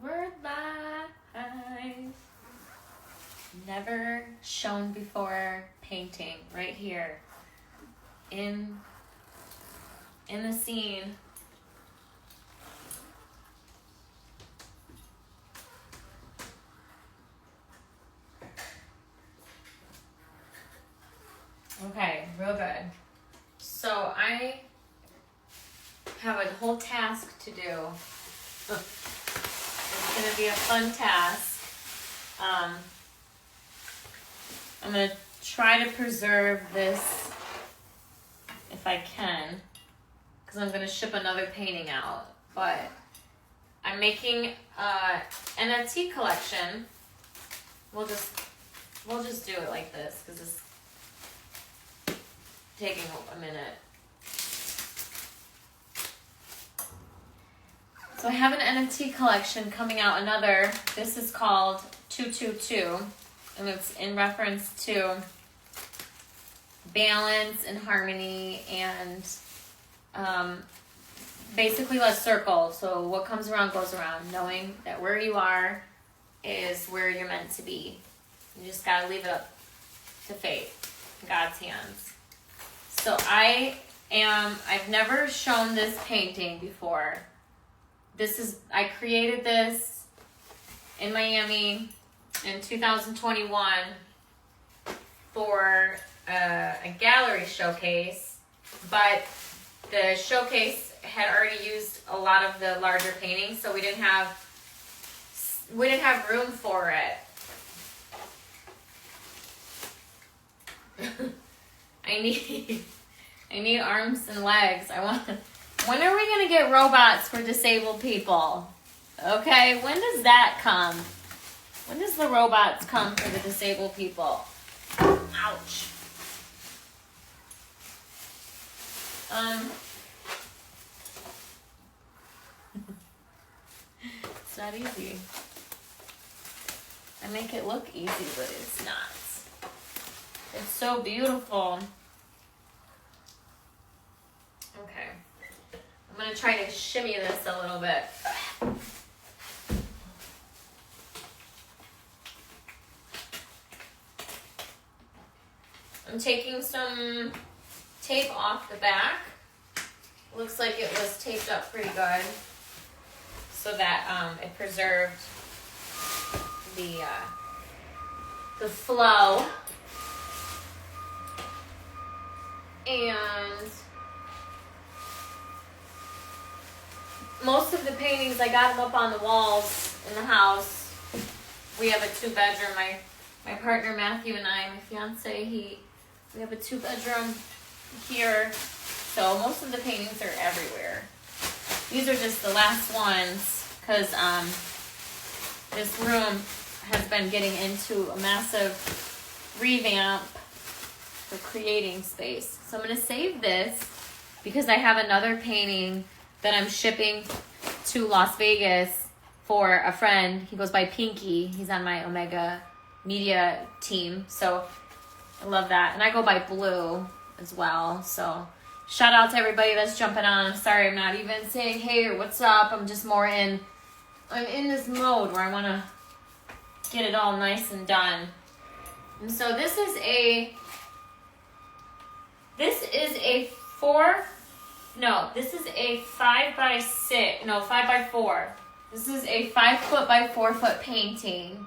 Word my eyes. Never shown before painting right here in the scene. Okay, real good. So I have a whole task to do. It's gonna be a fun task. I'm gonna try to preserve this if I can, because I'm gonna ship another painting out. But I'm making a NFT collection. We'll just do it like this because it's taking a minute. So I have an NFT collection coming out, another. This is called 222, and it's in reference to balance and harmony and basically a circle. So what comes around goes around, knowing that where you are is where you're meant to be. You just gotta leave it up to fate, in God's hands. So I've never shown this painting before. I created this in Miami in 2021 for a gallery showcase, but the showcase had already used a lot of the larger paintings, so we didn't have room for it. I need arms and legs. When are we going to get robots for disabled people? Okay, when does that come? When does the robots come for the disabled people? Ouch. It's not easy. I make it look easy, but it's not. It's so beautiful. Okay. I'm going to try to shimmy this a little bit. I'm taking some tape off the back. Looks like it was taped up pretty good so that it preserved the flow. And most of the paintings, I got them up on the walls in the house. We have a 2-bedroom. My partner Matthew and I, my fiance, we have a 2-bedroom here. So most of the paintings are everywhere. These are just the last ones because this room has been getting into a massive revamp for creating space. So I'm going to save this because I have another painting that I'm shipping to Las Vegas for a friend. He goes by Pinky. He's on my Omega Media team. So I love that. And I go by Blue as well. So shout out to everybody that's jumping on. I'm sorry I'm not even saying hey or what's up. I'm just more I'm in this mode where I want to get it all nice and done. And so this is a 5x4. This is a 5 foot by 4 foot painting.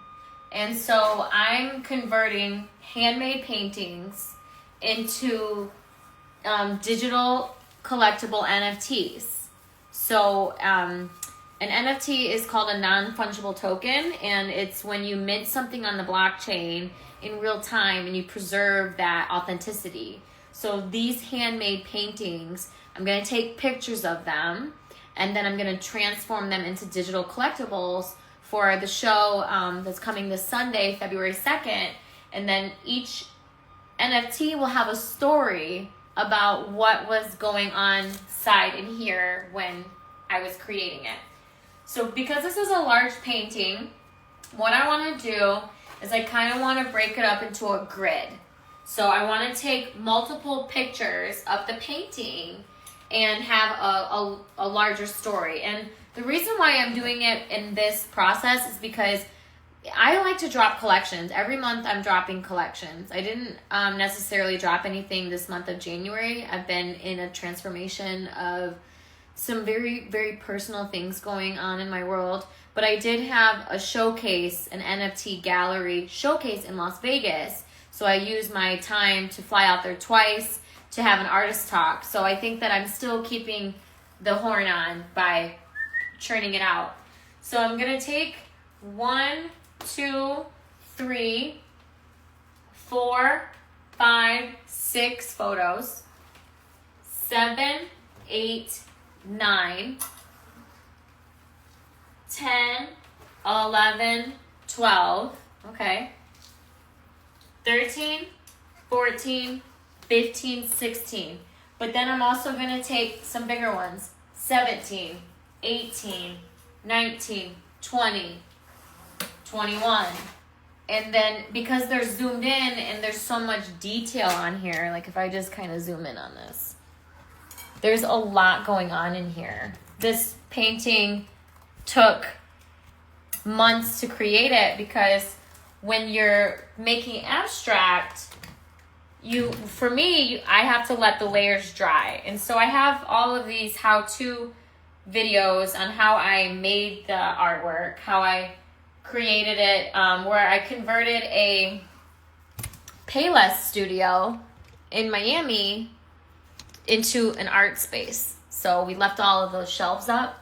And so I'm converting handmade paintings into digital collectible NFTs. So an NFT is called a non-fungible token, and it's when you mint something on the blockchain in real time and you preserve that authenticity. So these handmade paintings, I'm going to take pictures of them, and then I'm going to transform them into digital collectibles for the show that's coming this Sunday, February 2nd. And then each NFT will have a story about what was going on inside in here when I was creating it. So because this is a large painting, what I want to do is I kind of want to break it up into a grid. So I want to take multiple pictures of the painting and have a larger story. And The reason why I'm doing it in this process is because I like to drop collections. Every month I'm dropping collections. I didn't necessarily drop anything this month of January. I've been in a transformation of some very, very personal things going on in my world. But I did have a showcase, an NFT gallery showcase in Las Vegas. So I used my time to fly out there twice to have an artist talk. So I think that I'm still keeping the horn on by churning it out. So I'm going to take 1, 2, 3, 4, 5, 6 photos, 7, 8, 9, 10, 11, 12, okay, 13, 14, 15, 16. But then I'm also going to take some bigger ones, 17, 18, 19, 20, 21. And then because they're zoomed in and there's so much detail on here, like if I just kind of zoom in on this, there's a lot going on in here. This painting took months to create it because when you're making abstract, for me, I have to let the layers dry. And so I have all of these how-to videos on how I made the artwork, how I created it, where I converted a Payless studio in Miami into an art space. So we left all of those shelves up,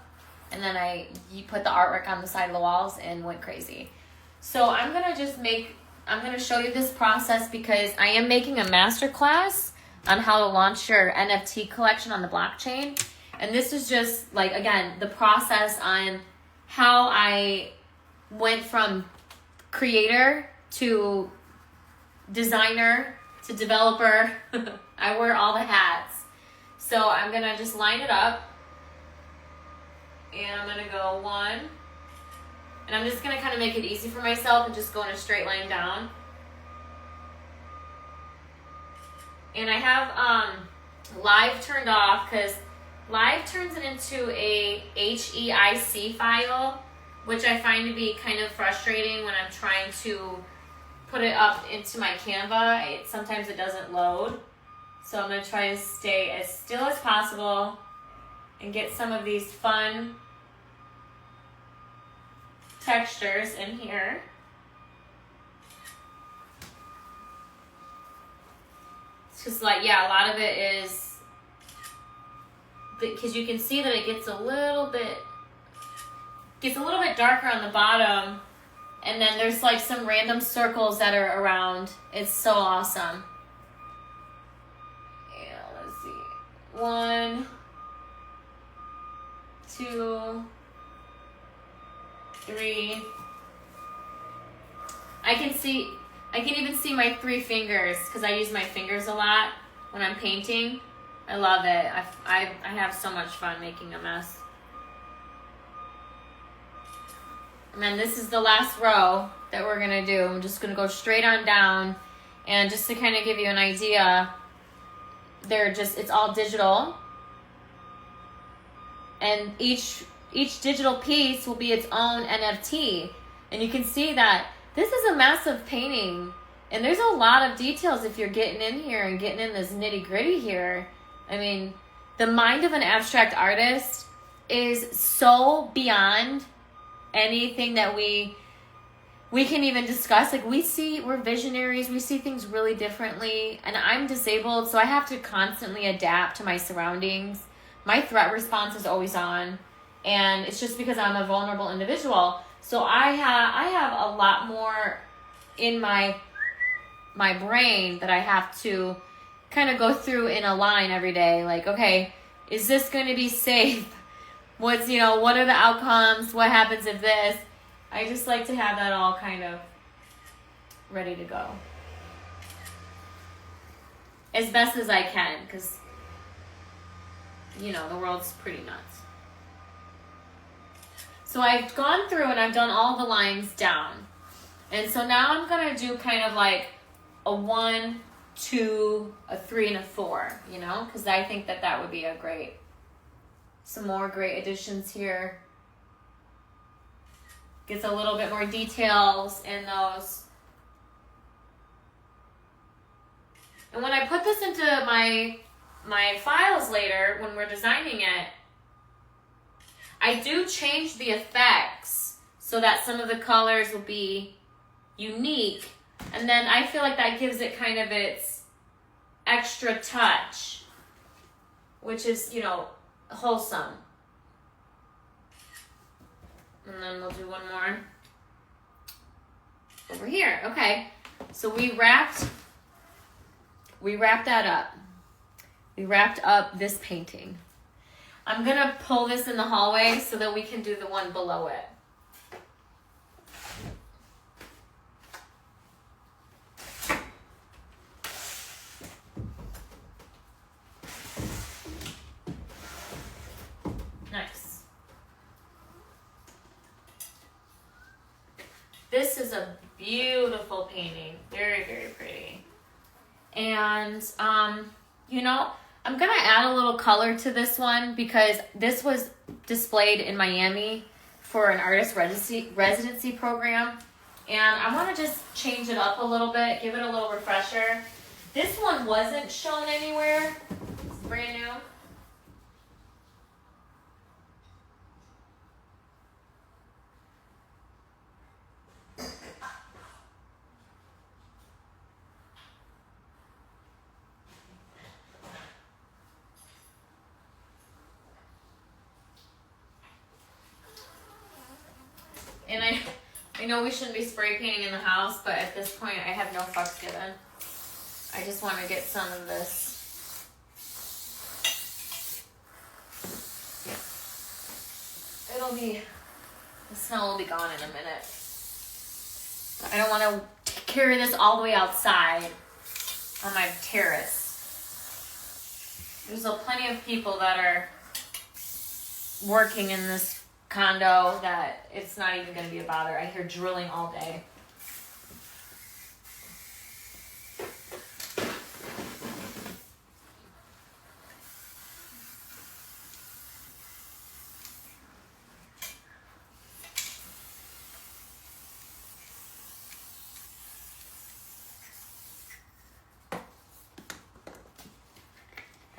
and then you put the artwork on the side of the walls and went crazy. So I'm going to show you this process because I am making a masterclass on how to launch your NFT collection on the blockchain. And this is just like, again, the process on how I went from creator to designer to developer. I wear all the hats. So I'm going to just line it up. And I'm going to go 1. And I'm just going to kind of make it easy for myself and just go in a straight line down. And I have live turned off because live turns it into a HEIC file, which I find to be kind of frustrating when I'm trying to put it up into my Canva. Sometimes it doesn't load. So I'm going to try to stay as still as possible and get some of these fun textures in here. It's just like, yeah, a lot of it is, because you can see that it gets a little bit darker on the bottom, and then there's like some random circles that are around. It's so awesome. Yeah, let's see. 1, 2, 3. I can even see my 3 fingers because I use my fingers a lot when I'm painting. I love it. I have so much fun making a mess. And then this is the last row that we're going to do. I'm just going to go straight on down. And just to kind of give you an idea, it's all digital. And each digital piece will be its own NFT. And you can see that this is a massive painting. And there's a lot of details if you're getting in here and getting in this nitty gritty here. I mean, the mind of an abstract artist is so beyond anything that we can even discuss. Like we're visionaries. We see things really differently. And I'm disabled, so I have to constantly adapt to my surroundings. My threat response is always on. And it's just because I'm a vulnerable individual. So I have a lot more in my brain that I have to kind of go through in a line every day. Like, okay, is this going to be safe? What are the outcomes? What happens if this? I just like to have that all kind of ready to go. As best as I can, because, the world's pretty nuts. So I've gone through and I've done all the lines down. And so now I'm going to do kind of like a 1, 2, a 3, and a 4, because I think that would be some more great additions here. Gets a little bit more details in those. And when I put this into my files later, when we're designing it, I do change the effects so that some of the colors will be unique. And then I feel like that gives it kind of its extra touch, which is, you know, wholesome. And then we'll do one more over here. Okay, so we wrapped that up. We wrapped up this painting. I'm gonna pull this in the hallway so that we can do the one below it. Nice. This is a beautiful painting. Very, very pretty. And, you know, I'm going to add a little color to this one because this was displayed in Miami for an artist residency program. And I want to just change it up a little bit, give it a little refresher. This one wasn't shown anywhere. It's brand new. And I know we shouldn't be spray painting in the house, but at this point I have no fucks given. I just want to get some of this. The smell will be gone in a minute. I don't want to carry this all the way outside on my terrace. There's plenty of people that are working in this condo that it's not even going to be a bother. I hear drilling all day.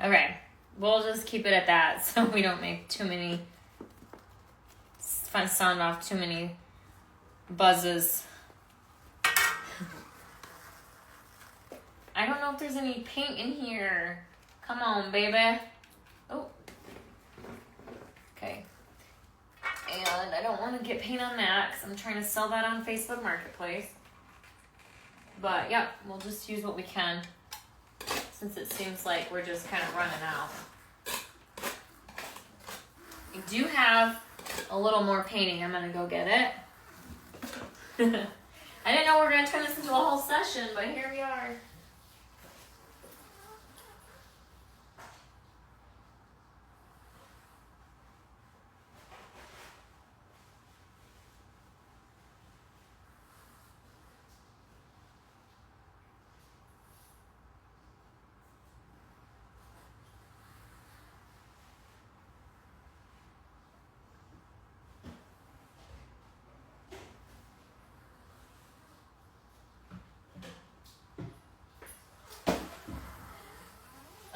Okay, we'll just keep it at that so we don't make too many sound off too many buzzes. I don't know if there's any paint in here. Come on, baby. Oh. Okay. And I don't want to get paint on that because I'm trying to sell that on Facebook Marketplace. But, yeah, we'll just use what we can since it seems like we're just kind of running out. I do have a little more painting. I'm gonna go get it. I didn't know we were gonna turn this into a whole session, but here we are.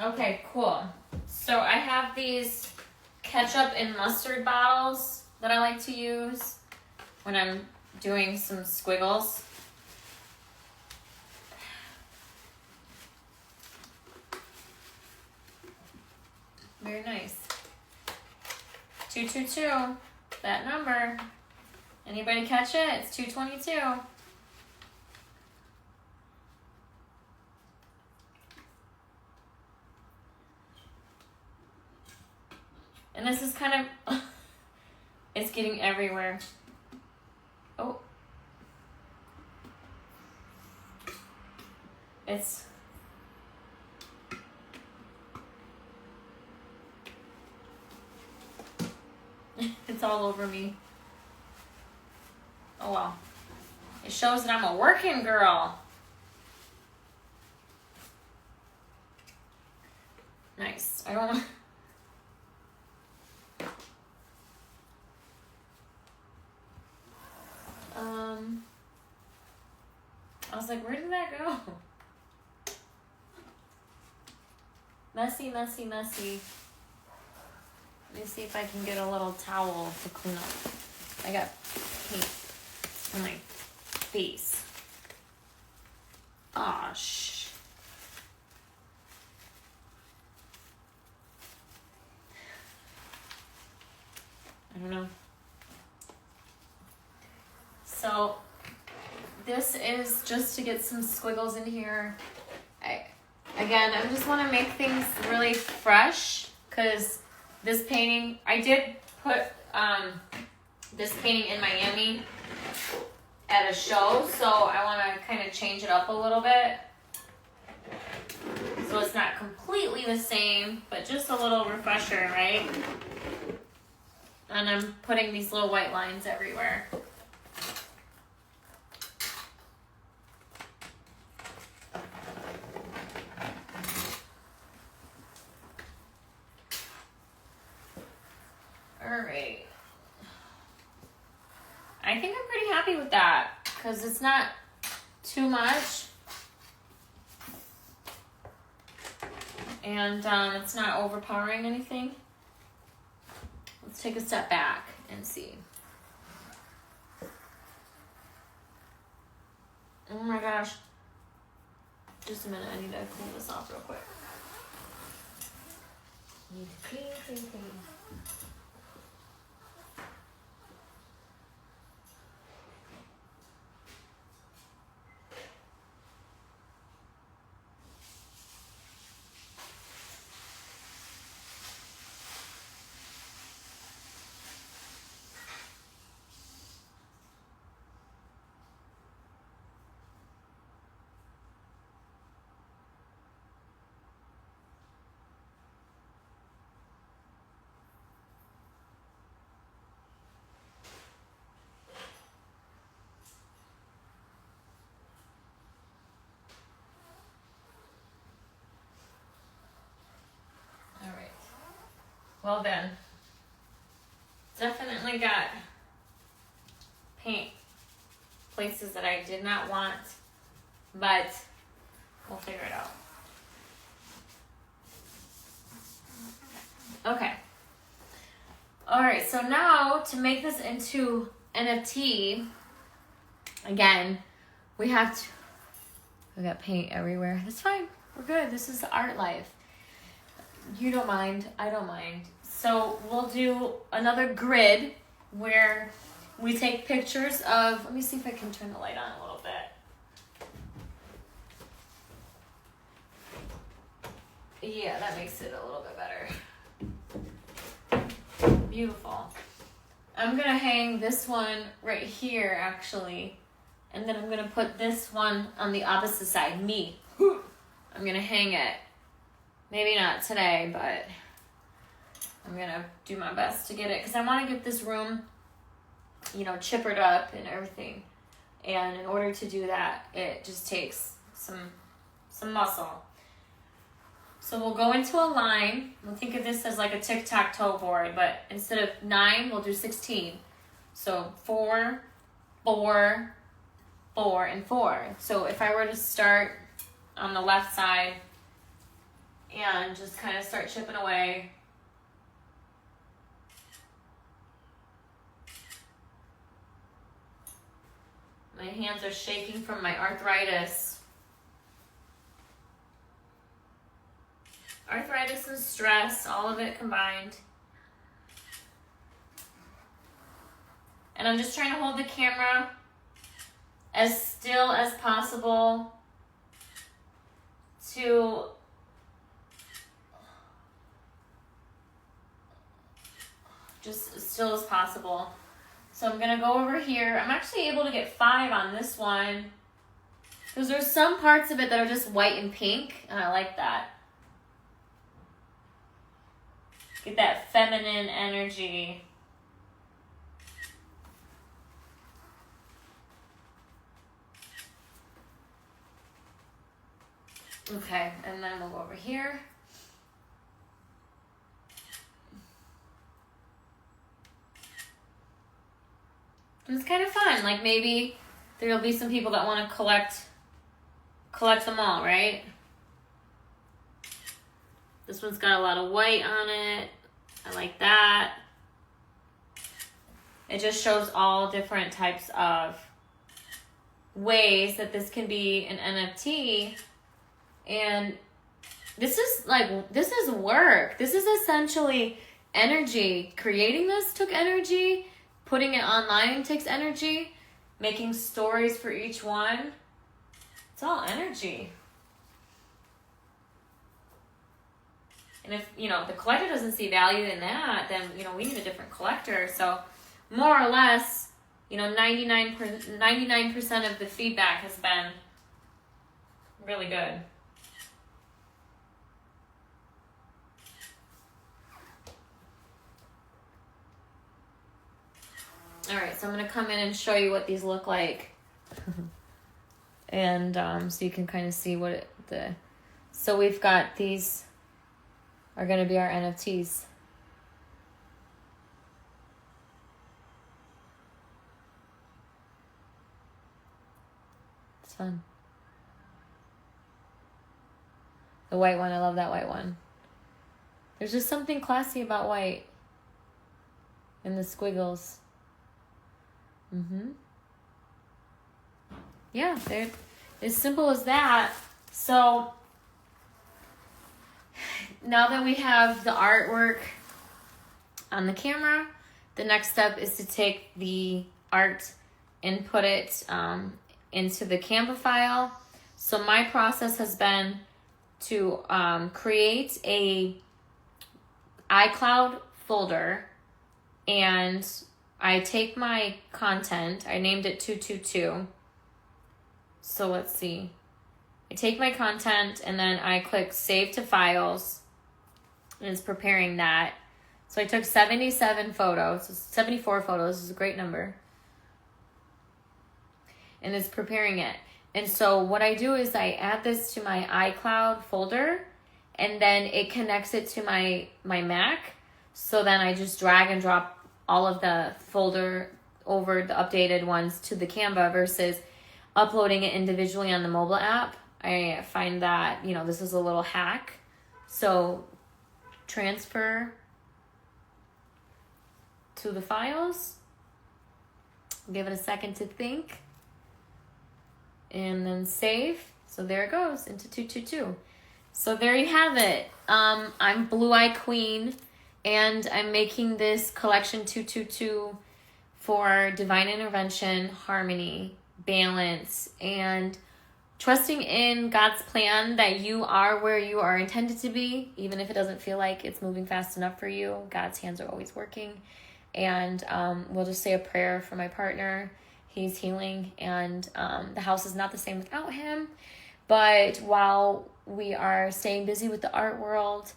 Okay, cool. So I have these ketchup and mustard bottles that I like to use when I'm doing some squiggles. Very nice. 222, that number. Anybody catch it? It's 222. And this is kind of, it's getting everywhere. Oh. It's all over me. Oh well. It shows that I'm a working girl. Nice. I don't want... I was like, where did that go? Messy, messy, messy. Let me see if I can get a little towel to clean up. I got paint on my face. Aw, shh. I don't know. So, this is just to get some squiggles in here. I just want to make things really fresh, because this painting, I did put this painting in Miami at a show, so I want to kind of change it up a little bit. So it's not completely the same, but just a little refresher, right? And I'm putting these little white lines everywhere. Alright. I think I'm pretty happy with that, because it's not too much. And it's not overpowering anything. Let's take a step back and see. Oh my gosh. Just a minute, I need to clean this off real quick. Need to clean. Well then, definitely got paint places that I did not want, but we'll figure it out. Okay. Alright, so now to make this into NFT, again, we got paint everywhere. That's fine. We're good. This is the art life. You don't mind. I don't mind. So we'll do another grid where we take pictures of, let me see if I can turn the light on a little bit. Yeah, that makes it a little bit better. Beautiful. I'm going to hang this one right here, actually. And then I'm going to put this one on the opposite side, me. I'm going to hang it. Maybe not today, but I'm going to do my best to get it. Because I want to get this room, chippered up and everything. And in order to do that, it just takes some muscle. So we'll go into a line. We'll think of this as like a tic-tac-toe board, but instead of 9, we'll do 16. So 4, 4, 4, and 4. So if I were to start on the left side and just kind of start chipping away. My hands are shaking from my arthritis. Arthritis and stress, all of it combined. And I'm just trying to hold the camera as still as possible to just as still as possible. So I'm gonna go over here. I'm actually able to get 5 on this one because there's some parts of it that are just white and pink, and I like that. Get that feminine energy. Okay, and then we'll go over here. It's kind of fun. Like maybe there'll be some people that want to collect them all, right? This one's got a lot of white on it. I like that. It just shows all different types of ways that this can be an NFT. And this is work. This is essentially energy. Creating this took energy. Putting it online takes energy. Making stories for each one. It's all energy. And if, the collector doesn't see value in that, then, we need a different collector. So more or less, 99% of the feedback has been really good. All right, so I'm going to come in and show you what these look like. And so you can kind of see what so we've got these are going to be our NFTs. It's fun. The white one, I love that white one. There's just something classy about white. And the squiggles. Yeah, they're as simple as that. So now that we have the artwork on the camera, the next step is to take the art and put it into the Canva file. So my process has been to create a iCloud folder, and I take my content. I named it 222. So let's see. I take my content and then I click Save to Files, and it's preparing that. So I took 77 photos, 74 photos is a great number. And it's preparing it. And so what I do is I add this to my iCloud folder, and then it connects it to my Mac. So then I just drag and drop all of the folder over the updated ones to the Canva versus uploading it individually on the mobile app. I find that, this is a little hack. So transfer to the files. Give it a second to think. And then save. So there it goes into 222. So there you have it. I'm Blue Eye Queen, and I'm making this collection 222 for divine intervention, harmony, balance, and trusting in God's plan that you are where you are intended to be, even if it doesn't feel like it's moving fast enough for you. God's hands are always working. And we'll just say a prayer for my partner. He's healing, and the house is not the same without him. But while we are staying busy with the art world,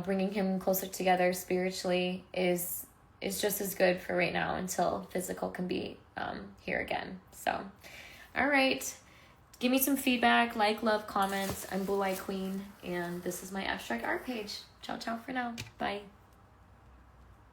bringing him closer together spiritually is just as good for right now until physical can be here again. So, all right. Give me some feedback, like, love, comments. I'm Blue Eye Queen, and this is my abstract art page. Ciao, ciao for now. Bye.